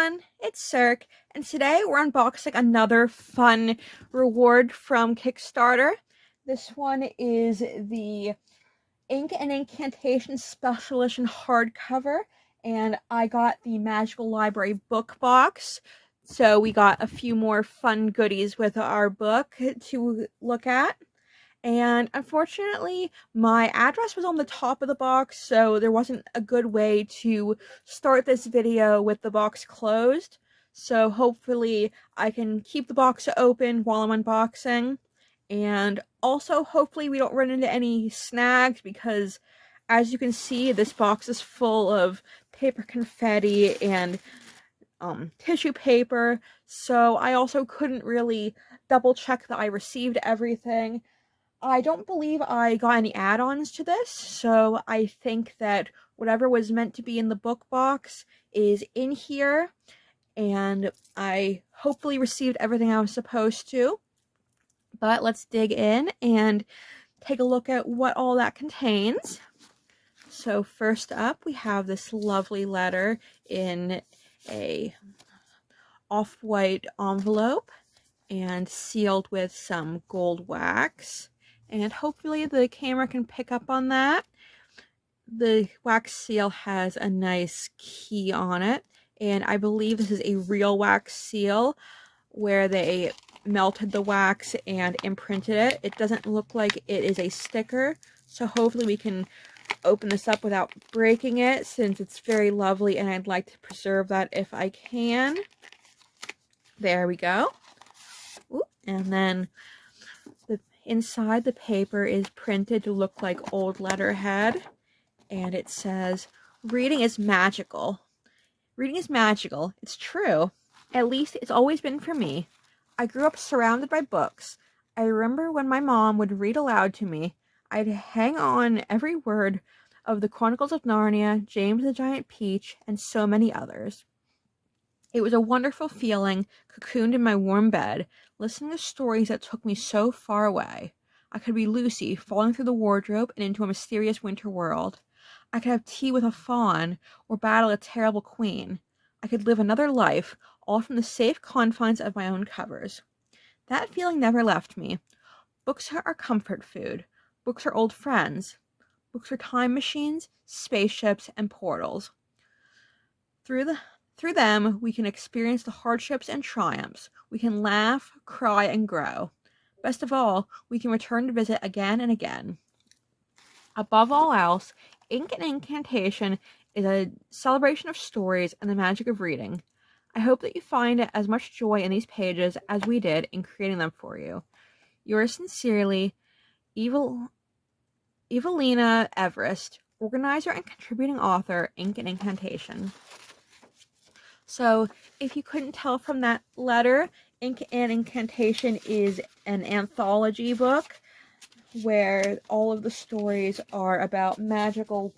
everyone, it's Cirque, and today we're unboxing another fun reward from Kickstarter. This one is the Ink and Incantation Special Edition hardcover, and I got the Magical Library book box, so we got a few more fun goodies with our book to look at. And unfortunately, my address was on the top of the box, so there wasn't a good way to start this video with the box closed. So hopefully I can keep the box open while I'm unboxing. And also hopefully we don't run into any snags, because as you can see, this box is full of paper confetti and tissue paper. So I also couldn't really double check that I received everything. I don't believe I got any add-ons to this, so I think that whatever was meant to be in the book box is in here, and I hopefully received everything I was supposed to. But let's dig in and take a look at what all that contains. So first up, we have this lovely letter in a off-white envelope and sealed with some gold wax. And hopefully the camera can pick up on that. The wax seal has a nice key on it, and I believe this is a real wax seal where they melted the wax and imprinted it. It doesn't look like it is a sticker, so hopefully we can open this up without breaking it, since it's very lovely and I'd like to preserve that if I can. There we go. Ooh, and then inside the paper is printed to look like old letterhead, and it says, "Reading is magical. Reading is magical. It's true. At least it's always been for me. I grew up surrounded by books. I remember when my mom would read aloud to me, I'd hang on every word of the Chronicles of Narnia, James the Giant Peach, and so many others. It was a wonderful feeling, cocooned in my warm bed, listening to stories that took me so far away. I could be Lucy, falling through the wardrobe and into a mysterious winter world. I could have tea with a faun, or battle a terrible queen. I could live another life, all from the safe confines of my own covers. That feeling never left me. Books are comfort food. Books are old friends. Books are time machines, spaceships, and portals. Through them, we can experience the hardships and triumphs. We can laugh, cry, and grow. Best of all, we can return to visit again and again. Above all else, Ink and Incantation is a celebration of stories and the magic of reading. I hope that you find as much joy in these pages as we did in creating them for you. Yours sincerely, Evelina Everest, organizer and contributing author, Ink and Incantation." So, if you couldn't tell from that letter, Ink and Incantation is an anthology book where all of the stories are about magical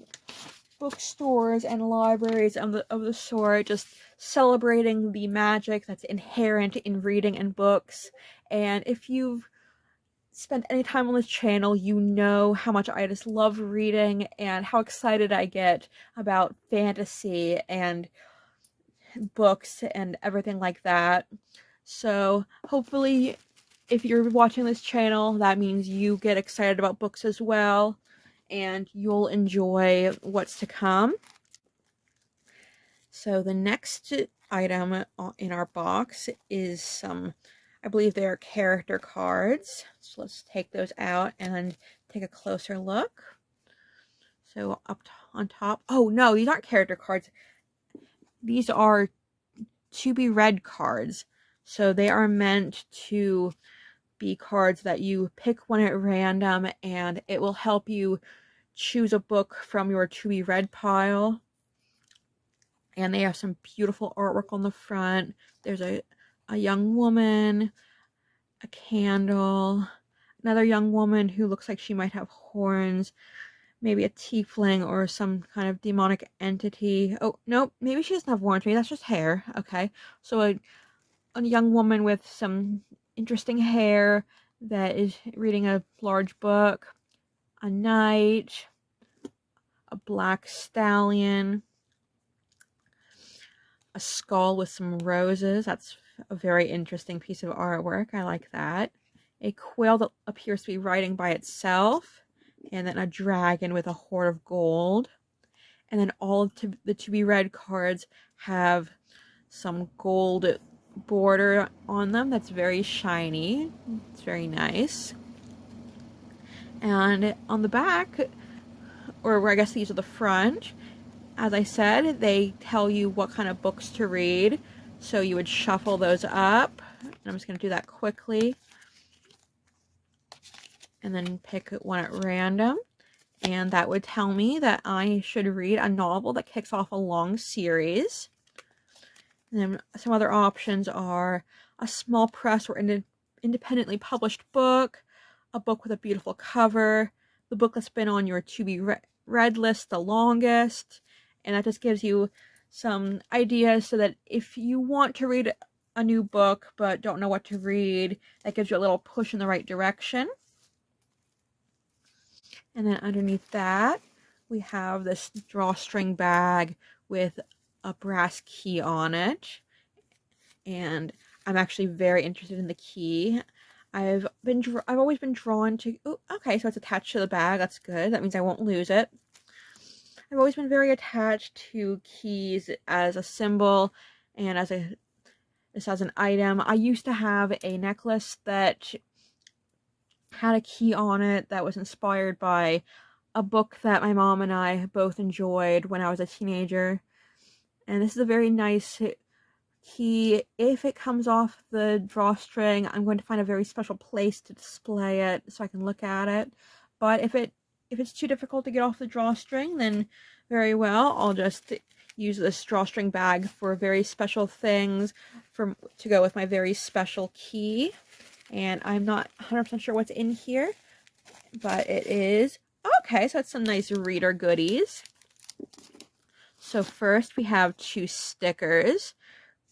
bookstores and libraries of the sort, just celebrating the magic that's inherent in reading and books. And if you've spent any time on this channel, you know how much I just love reading and how excited I get about fantasy and books and everything like that. So hopefully if you're watching this channel, that means you get excited about books as well, and you'll enjoy what's to come. So the next item in our box is some, I believe they are character cards. So let's take those out and take a closer look. So on top, oh no, these aren't character cards. These are to be read cards. So they are meant to be cards that you pick one at random, and it will help you choose a book from your to be read pile. And they have some beautiful artwork on the front. There's a young woman, a candle, another young woman who looks like she might have horns, maybe a tiefling or some kind of demonic entity. Oh, no, maybe she doesn't have horns. Maybe that's just hair. Okay, so a young woman with some interesting hair that is reading a large book, a knight, a black stallion, a skull with some roses. That's a very interesting piece of artwork. I like that. A quill that appears to be writing by itself, and then a dragon with a hoard of gold. And then all of the to be read cards have some gold border on them that's very shiny. It's very nice. And on the back, or I guess these are the front, as I said, they tell you what kind of books to read. So you would shuffle those up. And I'm just going to do that quickly. And then pick one at random. And that would tell me that I should read a novel that kicks off a long series. And then some other options are a small press or independently published book, a book with a beautiful cover, the book that's been on your to be read list the longest. And that just gives you some ideas so that if you want to read a new book but don't know what to read, that gives you a little push in the right direction. And then underneath that, we have this drawstring bag with a brass key on it. And I'm actually very interested in the key. I've always been drawn to, oh, okay, so it's attached to the bag. That's good. That means I won't lose it. I've always been very attached to keys as a symbol and as an item. I used to have a necklace that had a key on it that was inspired by a book that my mom and I both enjoyed when I was a teenager. And this is a very nice key. If it comes off the drawstring, I'm going to find a very special place to display it so I can look at it. But if it's too difficult to get off the drawstring, then very well, I'll just use this drawstring bag for very special things to go with my very special key. And I'm not 100% sure what's in here, but it is, okay, so it's some nice reader goodies. So first we have 2 stickers.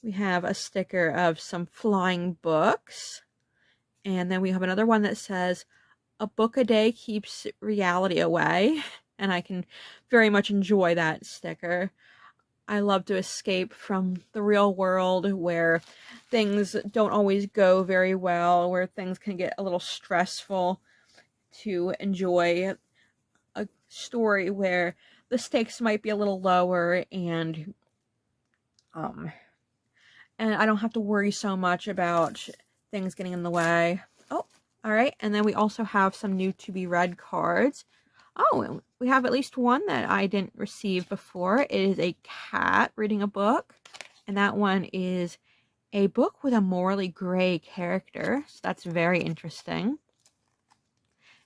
We have a sticker of some flying books, and then we have another one that says, "A book a day keeps reality away," and I can very much enjoy that sticker. I love to escape from the real world where things don't always go very well, where things can get a little stressful, to enjoy a story where the stakes might be a little lower and I don't have to worry so much about things getting in the way. Oh, all right. And then we also have some new to be read cards. Oh, we have at least one that I didn't receive before. It is a cat reading a book. And that one is a book with a morally gray character. So that's very interesting.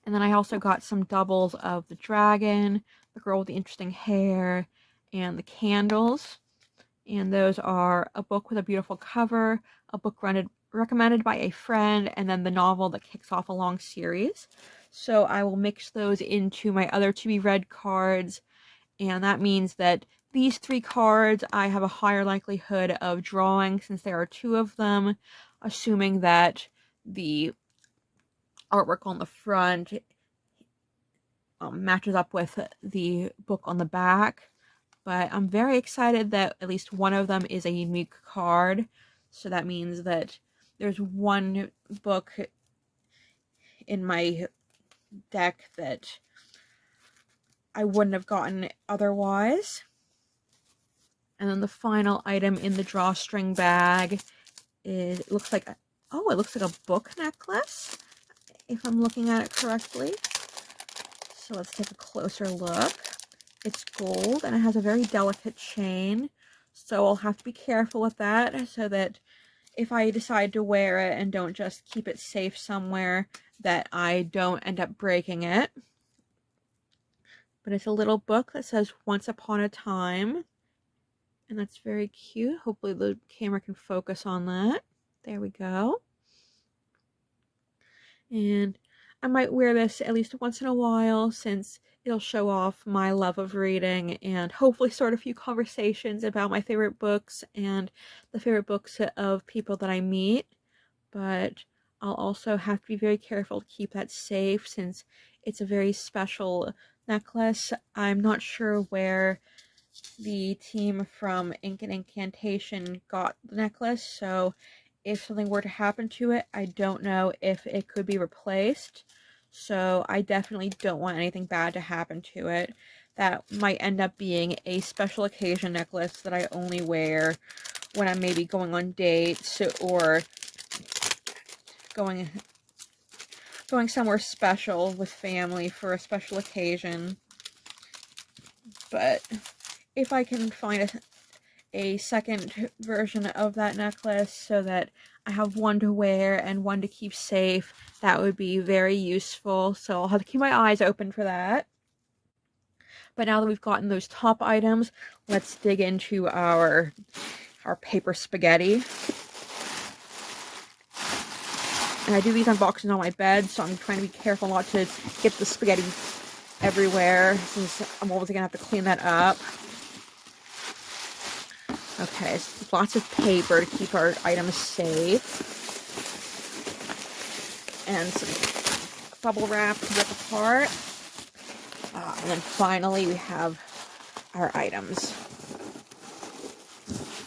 And then I also got some doubles of the dragon, the girl with the interesting hair, and the candles. And those are a book with a beautiful cover, a book recommended by a friend, and then the novel that kicks off a long series. So I will mix those into my other to be read cards, and that means that these 3 cards I have a higher likelihood of drawing since there are 2 of them, assuming that the artwork on the front matches up with the book on the back. But I'm very excited that at least one of them is a unique card. So that means that there's one book in my deck that I wouldn't have gotten otherwise. And then the final item in the drawstring bag is, it looks like a book necklace, if I'm looking at it correctly. So let's take a closer look. It's gold and it has a very delicate chain, so I'll have to be careful with that so that if I decide to wear it and don't just keep it safe somewhere, that I don't end up breaking it. But it's a little book that says "Once Upon a Time," and that's very cute. Hopefully the camera can focus on that. There we go. And I might wear this at least once in a while since it'll show off my love of reading and hopefully start a few conversations about my favorite books and the favorite books of people that I meet. But I'll also have to be very careful to keep that safe since it's a very special necklace. I'm not sure where the team from Ink and Incantation got the necklace, so if something were to happen to it, I don't know if it could be replaced. So I definitely don't want anything bad to happen to it. That might end up being a special occasion necklace that I only wear when I'm maybe going on dates or going somewhere special with family for a special occasion. But if I can find a second version of that necklace so that I have one to wear and one to keep safe, that would be very useful. So I'll have to keep my eyes open for that. But now that we've gotten those top items, let's dig into our paper spaghetti. And I do these unboxings on my bed, so I'm trying to be careful not to get the spaghetti everywhere, since I'm always gonna have to clean that up. Okay, so lots of paper to keep our items safe. And some bubble wrap to rip apart. And then finally we have our items.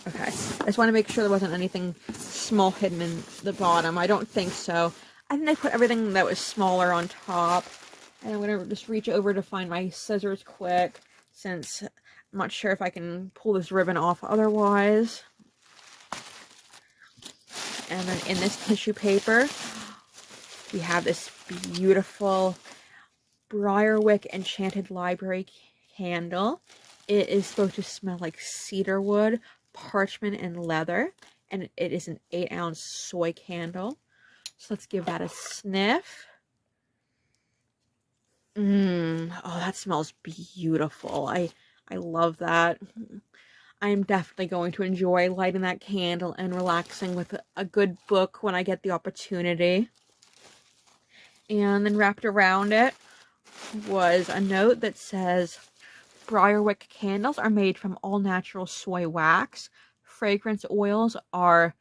Okay, I just want to make sure there wasn't anything small hidden in the bottom. I don't think so. I think I put everything that was smaller on top. And I'm going to just reach over to find my scissors quick, since I'm not sure if I can pull this ribbon off otherwise. And then in this tissue paper, we have this beautiful Briarwick Enchanted Library candle. It is supposed to smell like cedarwood, parchment, and leather. And it is an 8-ounce soy candle. So let's give that a sniff. Oh, that smells beautiful. I love that. I'm definitely going to enjoy lighting that candle and relaxing with a good book when I get the opportunity. And then wrapped around it was a note that says, Briarwick candles are made from all natural soy wax. Fragrance oils are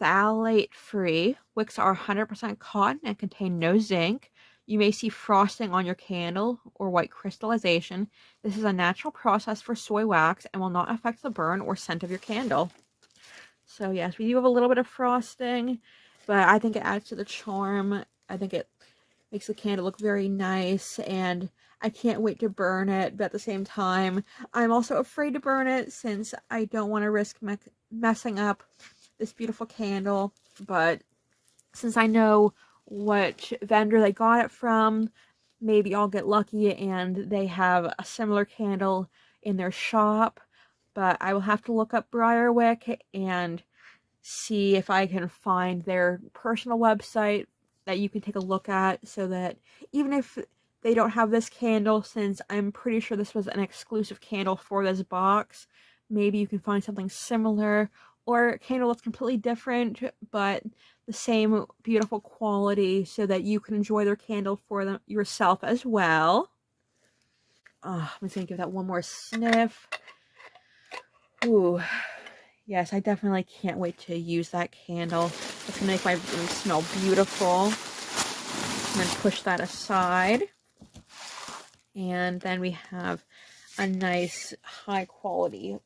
phthalate free. Wicks are 100% cotton and contain no zinc. You may see frosting on your candle or white crystallization. This is a natural process for soy wax and will not affect the burn or scent of your candle. So yes, we do have a little bit of frosting, but I think it adds to the charm. I think it makes the candle look very nice, and I can't wait to burn it, but at the same time, I'm also afraid to burn it since I don't want to risk messing up this beautiful candle. But since I know what vendor they got it from, maybe I'll get lucky and they have a similar candle in their shop. But I will have to look up Briarwick and see if I can find their personal website that you can take a look at, so that even if they don't have this candle, since I'm pretty sure this was an exclusive candle for this box, maybe you can find something similar, or a candle that's completely different but the same beautiful quality, so that you can enjoy their candle for them yourself as well. I'm just gonna give that one more sniff. Ooh, yes, I definitely can't wait to use that candle. It's gonna make my room smell beautiful. And then push that aside. And then we have a nice high quality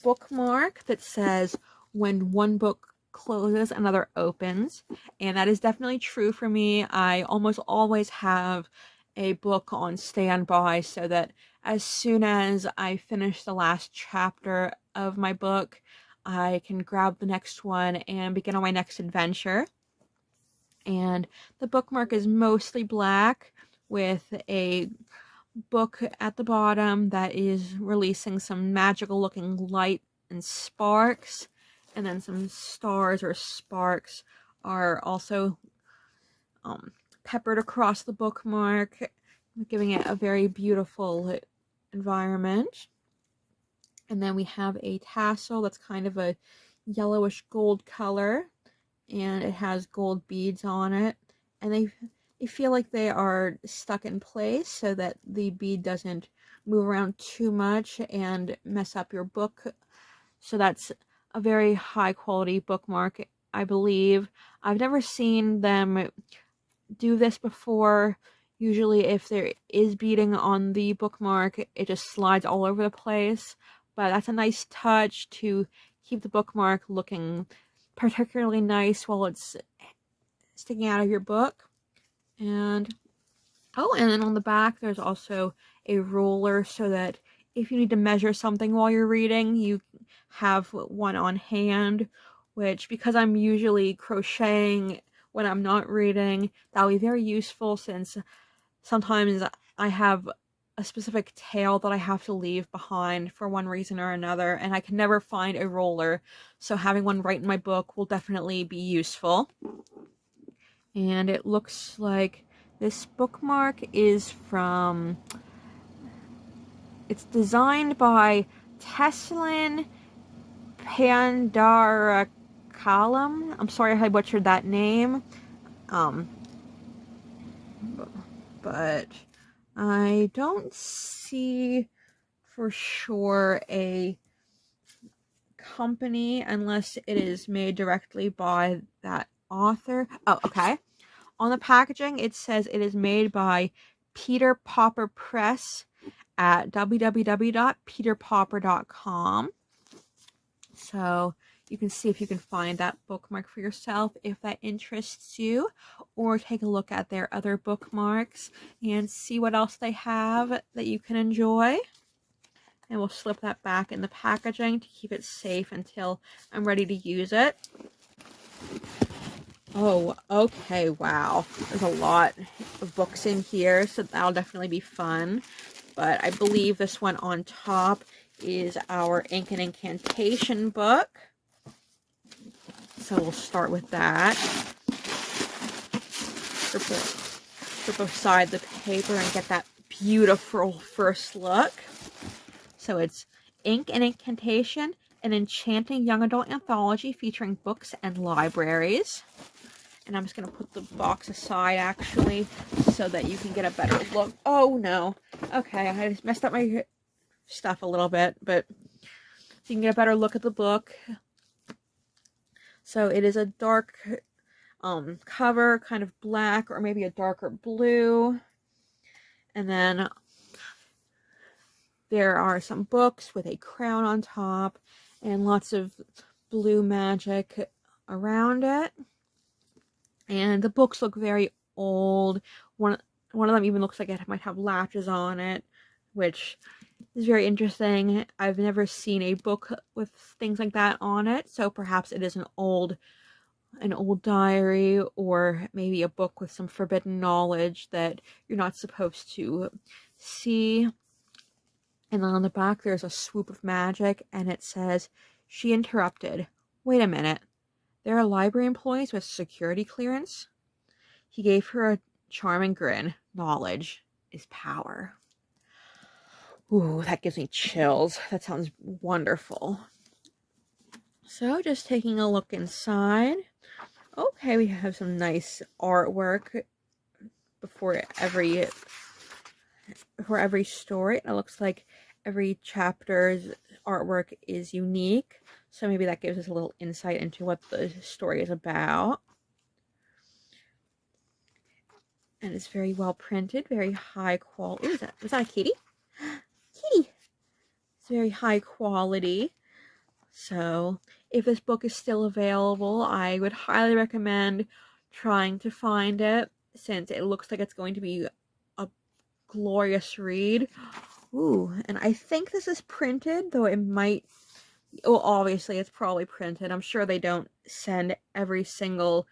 bookmark that says, when one book closes, another opens. And that is definitely true for me. I almost always have a book on standby, so that as soon as I finish the last chapter of my book, I can grab the next one and begin on my next adventure. And the bookmark is mostly black with a book at the bottom that is releasing some magical looking light and sparks, and then some stars or sparks are also peppered across the bookmark, giving it a very beautiful environment. And then we have a tassel that's kind of a yellowish gold color, and it has gold beads on it, and they feel like they are stuck in place so that the bead doesn't move around too much and mess up your book. So that's a very high quality bookmark, I believe. I've never seen them do this before. Usually if there is beading on the bookmark, it just slides all over the place. But that's a nice touch to keep the bookmark looking particularly nice while it's sticking out of your book. And oh, and then on the back there's also a ruler so that if you need to measure something while you're reading, you have one on hand, which, because I'm usually crocheting when I'm not reading, that'll be very useful, since sometimes I have a specific tail that I have to leave behind for one reason or another, and I can never find a ruler, so having one right in my book will definitely be useful. And it looks like this bookmark is from... It's designed by Teslin Pandarakalam. I'm sorry if I butchered that name. But I don't see for sure a company unless it is made directly by that author. Oh, okay. On the packaging, it says it is made by Peter Pauper Press at www.peterpauper.com. So you can see if you can find that bookmark for yourself if that interests you, or take a look at their other bookmarks and see what else they have that you can enjoy. And we'll slip that back in the packaging to keep it safe until I'm ready to use it. Oh, okay, wow. There's a lot of books in here, so that'll definitely be fun. But I believe this one on top is our Ink and Incantation book. So we'll start with that. Flip aside the paper and get that beautiful first look. So it's Ink and Incantation, an enchanting young adult anthology featuring books and libraries. And I'm just going to put the box aside, actually, so that you can get a better look. Oh, no. Okay, I just messed up my stuff a little bit, but so you can get a better look at the book. So it is a dark cover, kind of black, or maybe a darker blue. And then there are some books with a crown on top and lots of blue magic around it. And the books look very old. One of them even looks like it might have latches on it, which is very interesting. I've never seen a book with things like that on it, so perhaps it is an old diary, or maybe a book with some forbidden knowledge that you're not supposed to see. And then on the back there's a swoop of magic, and it says, "She interrupted. Wait a minute. There are library employees with security clearance?" He gave her a charming grin. Knowledge is power. Ooh, that gives me chills. That sounds wonderful. So just taking a look inside. Okay, we have some nice artwork before every story. It looks like every chapter's artwork is unique, so maybe that gives us a little insight into what the story is about. And it's very well printed, very high quality. Was that a kitty? Kitty! It's very high quality. So if this book is still available, I would highly recommend trying to find it, since it looks like it's going to be a glorious read. Ooh, and I think this is printed, though it might... Well, obviously it's probably printed. I'm sure they don't send every single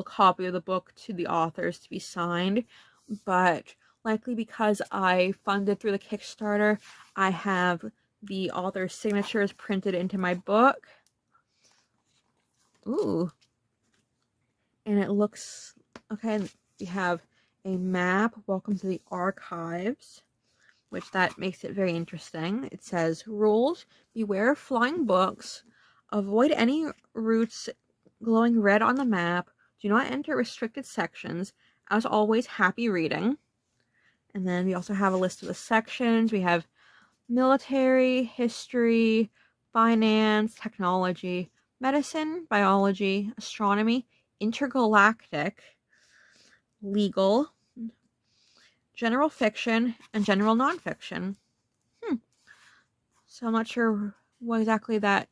copy of the book to the authors to be signed, but likely because I funded through the Kickstarter, I have the author's signatures printed into my book. Ooh. And it looks... Okay, we have a map. Welcome to the archives, which that makes it very interesting. It says, "Rules: beware of flying books. Avoid any routes glowing red on the map. Do not enter restricted sections. As always, happy reading." And then we also have a list of the sections. We have military, history, finance, technology, medicine, biology, astronomy, intergalactic, legal, general fiction, and general nonfiction. So I'm not sure what exactly that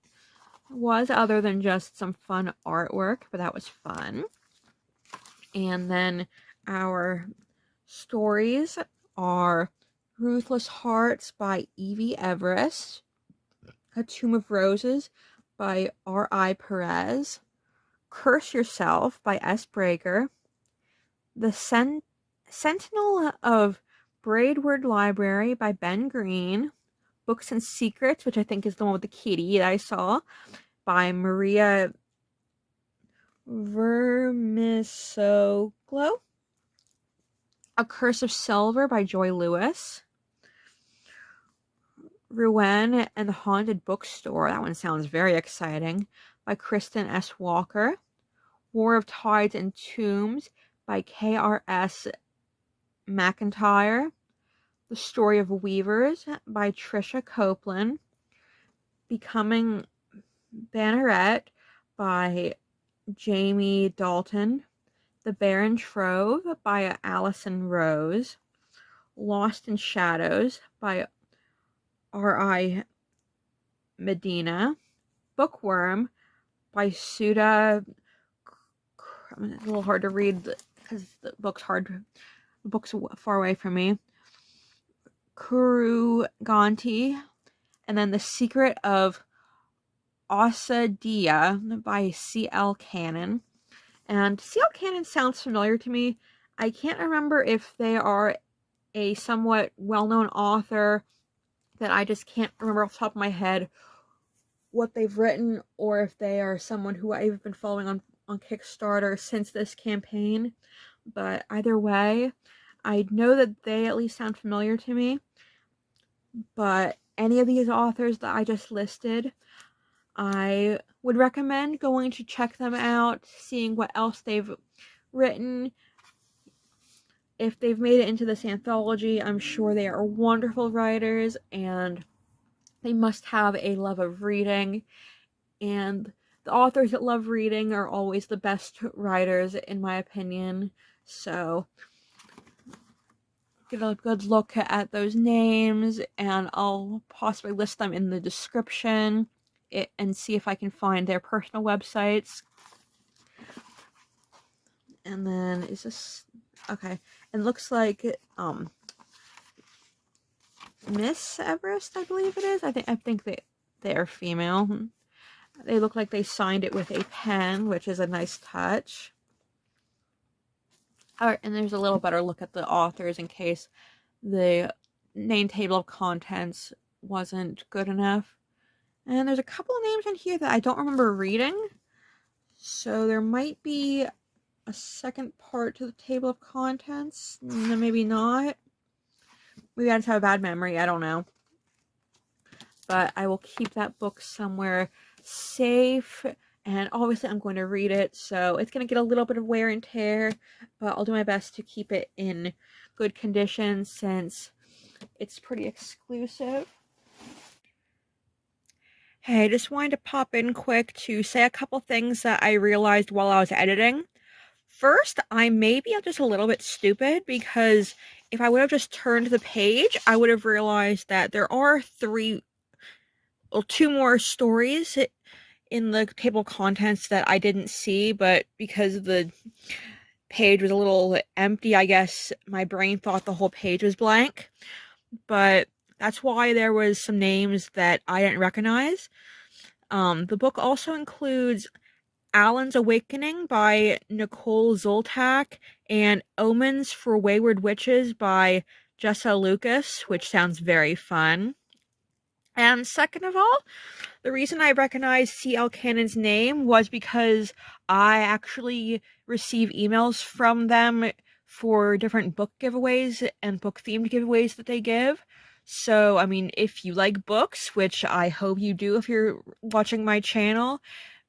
was other than just some fun artwork, but that was fun. And then our stories are Ruthless Hearts by Evie Everest, A Tomb of Roses by R.I. Perez, Curse Yourself by S. Breaker, The Sentinel of Braidwood Library by Ben Green, Books and Secrets, which I think is the one with the kitty that I saw, by Maria Vermisoglo, A Curse of Silver by Joy Lewis, Rouen and the Haunted Bookstore, that one sounds very exciting, by Kristen S. Walker, War of Tides and Tombs by K.R.S. McIntyre, The Story of Weavers by Trisha Copeland, Becoming Banneret by Jamie Dalton, The Barren Trove by Allison Rose, Lost in Shadows by R.I. Medina, Bookworm by Suda. It's a little hard to read because the book's hard. The book's far away from me. Kuru Ganti, and then The Secret of Osadia by C.L. Cannon. And C.L. Cannon sounds familiar to me. I can't remember if they are a somewhat well-known author that I just can't remember off the top of my head what they've written, or if they are someone who I've been following on Kickstarter since this campaign. But either way, I know that they at least sound familiar to me. But any of these authors that I just listed, I would recommend going to check them out, seeing what else they've written. If they've made it into this anthology, I'm sure they are wonderful writers, and they must have a love of reading. And the authors that love reading are always the best writers, in my opinion. So get a good look at those names, and I'll possibly list them in the description and see if I can find their personal websites. And then is this okay? It looks like Miss Everest, I believe it is. I think they are female. They look like they signed it with a pen, which is a nice touch. Alright, and there's a little better look at the authors in case the name table of contents wasn't good enough. And there's a couple of names in here that I don't remember reading, so there might be a second part to the table of contents. Maybe not. Maybe I just have a bad memory, I don't know. But I will keep that book somewhere safe, and obviously I'm going to read it, so it's going to get a little bit of wear and tear, but I'll do my best to keep it in good condition since it's pretty exclusive. Hey, I just wanted to pop in quick to say a couple things that I realized while I was editing. First, I'm just a little bit stupid, because if I would have just turned the page, I would have realized that there are two more stories in the table of contents that I didn't see, but because the page was a little empty, I guess my brain thought the whole page was blank. But that's why there was some names that I didn't recognize. The book also includes Alan's Awakening by Nicole Zoltak and Omens for Wayward Witches by Jessa Lucas, which sounds very fun. And second of all, the reason I recognized C.L. Cannon's name was because I actually receive emails from them for different book giveaways and book-themed giveaways that they give. So, I mean, if you like books, which I hope you do if you're watching my channel,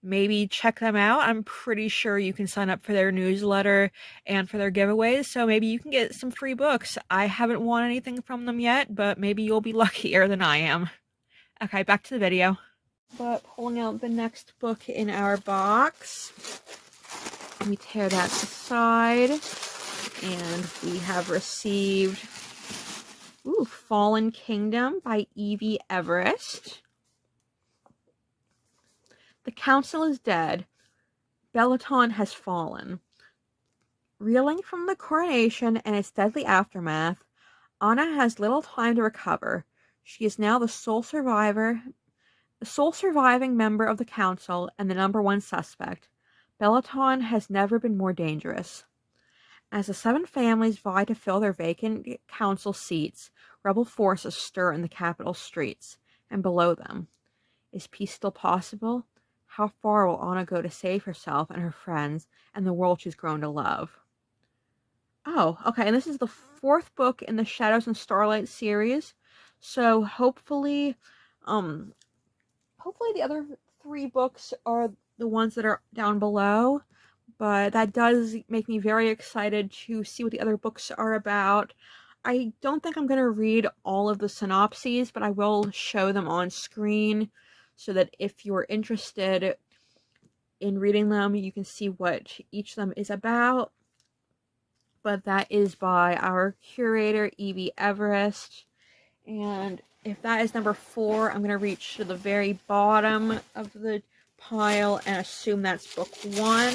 maybe check them out. I'm pretty sure you can sign up for their newsletter and for their giveaways, so maybe you can get some free books. I haven't won anything from them yet, but maybe you'll be luckier than I am. Okay, back to the video. But pulling out the next book in our box. Let me tear that aside. And we have received Fallen Kingdom by Evie Everest. The council is dead. Bellaton has fallen. Reeling from the coronation and its deadly aftermath, Anna has little time to recover. She is now the sole surviving member of the council and the #1 suspect. Bellaton has never been more dangerous. As the 7 families vie to fill their vacant council seats, rebel forces stir in the capital streets and below them. Is peace still possible? How far will Anna go to save herself and her friends and the world she's grown to love? Oh, okay, and this is the 4th book in the Shadows and Starlight series. So hopefully the other 3 books are the ones that are down below. But that does make me very excited to see what the other books are about. I don't think I'm going to read all of the synopses, but I will show them on screen so that if you're interested in reading them, you can see what each of them is about. But that is by our curator, Evie Everest. And if that is number 4, I'm going to reach to the very bottom of the pile and assume that's book 1.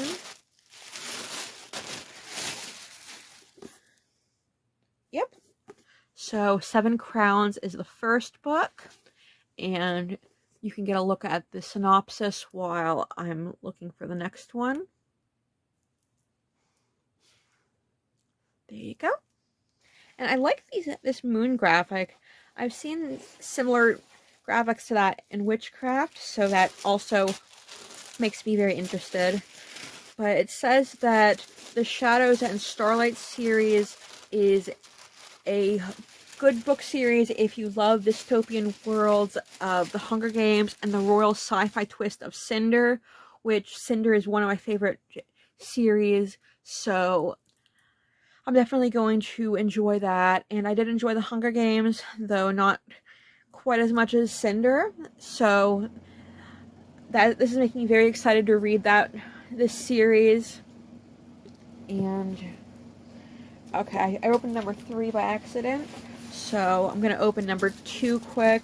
Yep. So 7 Crowns is the first book, and you can get a look at the synopsis while I'm looking for the next one. There you go. And I like this moon graphic. I've seen similar graphics to that in Witchcraft, so that also makes me very interested. But it says that the Shadows and Starlight series is a good book series if you love dystopian worlds of The Hunger Games and the royal sci-fi twist of Cinder, which Cinder is one of my favorite series, so I'm definitely going to enjoy that. And I did enjoy The Hunger Games, though not quite as much as Cinder, so this is making me very excited to read this series. And okay, I opened number 3 by accident, so I'm going to open number 2 quick,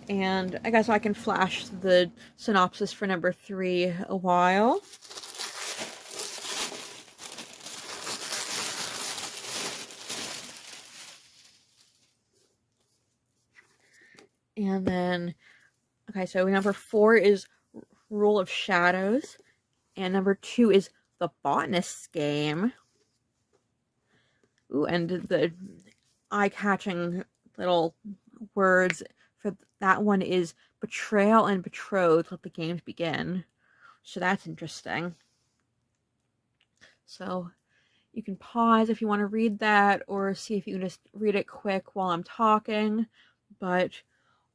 and I guess I can flash the synopsis for number 3 a while. And then, okay, so number 4 is Rule of Shadows, and number 2 is The Botanist's Game. Ooh, and the eye-catching little words for that one is Betrayal and Betrothed, Let the Games Begin. So that's interesting. So you can pause if you want to read that, or see if you can just read it quick while I'm talking. But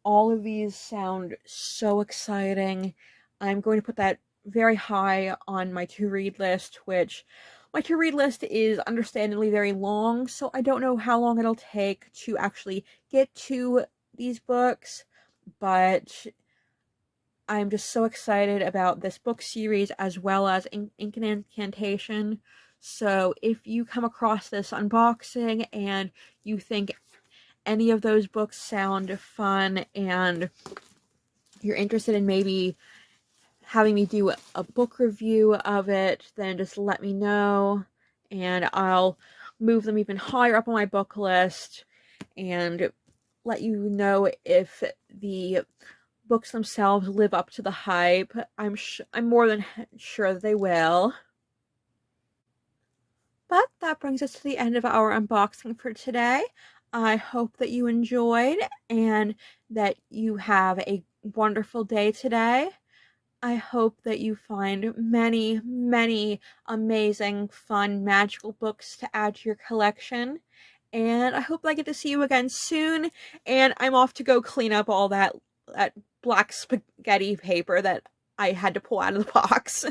all of these sound so exciting. I'm going to put that very high on my to-read list, which my to-read list is understandably very long, so I don't know how long it'll take to actually get to these books, but I'm just so excited about this book series as well as Ink and Incantation. So if you come across this unboxing and you think any of those books sound fun and you're interested in maybe having me do a book review of it, then just let me know and I'll move them even higher up on my book list and let you know if the books themselves live up to the hype. I'm more than sure that they will. But that brings us to the end of our unboxing for today. I hope that you enjoyed and that you have a wonderful day today. I hope that you find many, many amazing, fun, magical books to add to your collection. And I hope I get to see you again soon. And I'm off to go clean up all that black spaghetti paper that I had to pull out of the box.